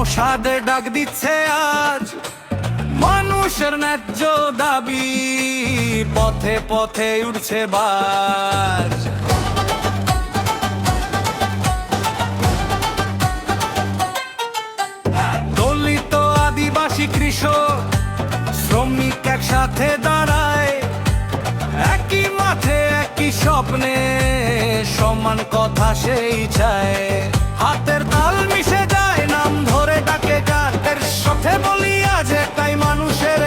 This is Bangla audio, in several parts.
মোসাদ ডাক দিচ্ছে আজ মানুষের ন্যায্য দাবি, পথে পথে উঠছে বাজ। দলিত আদিবাসী কৃষক শ্রমিক একসাথে দাঁড়ায়, একই মাঠে একই স্বপ্নে সমান কথা সেই চায়। হাতের তাল মিশে যায়, নাম ধরে ডাকে গান, এর সাথে বলি আজ একটাই মানুষের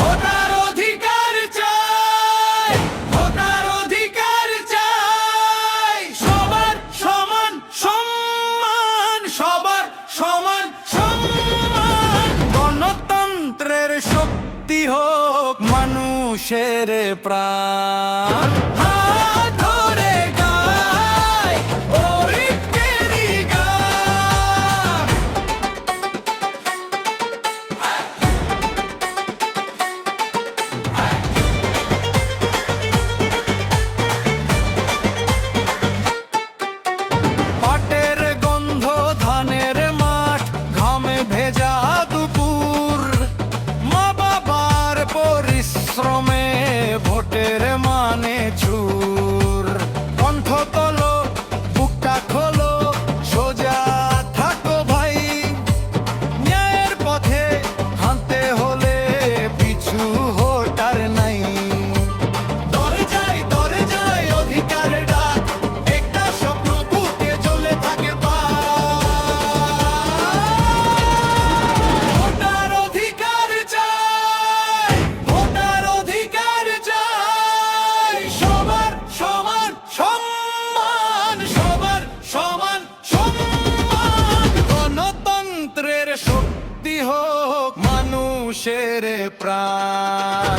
ভোটার অধিকার চাই, ভোটার অধিকার চাই। সবার সমান সম্মান, সবার সমান সম্মান। গণতন্ত্রের শক্তি হোক মানুষের প্রাণ। শ্রমে ভোটের মানে চুর। কণ্ঠ তোলো, বুকটা খোলো, সোজা থাকো ভাই। ন্যায়ের পথে হাঁটতে হলে পিছু হটার নাই। দরে যায় অধিকার ডাক, একটা স্বপ্ন বুকে চলে থাকে। ভোটার অধিকার চাই, ভোটার অধিকার চাই। সবার সমান সম্মান, সবার সমান সম্মান। গণতন্ত্রের শক্তি হোক মানুষের প্রাণ।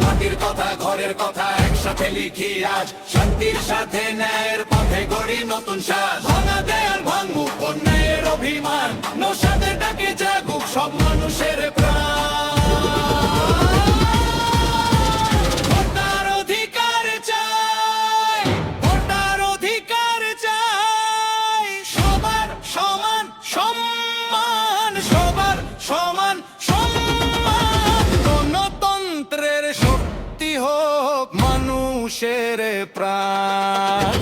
মাটির কথা ঘরের কথা একসাথে লিখি আজ, শান্তির সাথে ন্যায়ের পথে গড়ি নতুন সাজ। ভাঙা দেয়াল ভাঙুক অন্যায়ের অভিমান, নৌসাদের ডাকে জাগুক সব মানুষের প্রাণ। ভোটার অধিকার চাই, ভোটার অধিকার চাই। সবার সমান সম্মান, সবার সমান সম্মান। গণতন্ত্রের শক্তি হোক মানুষের প্রাণ।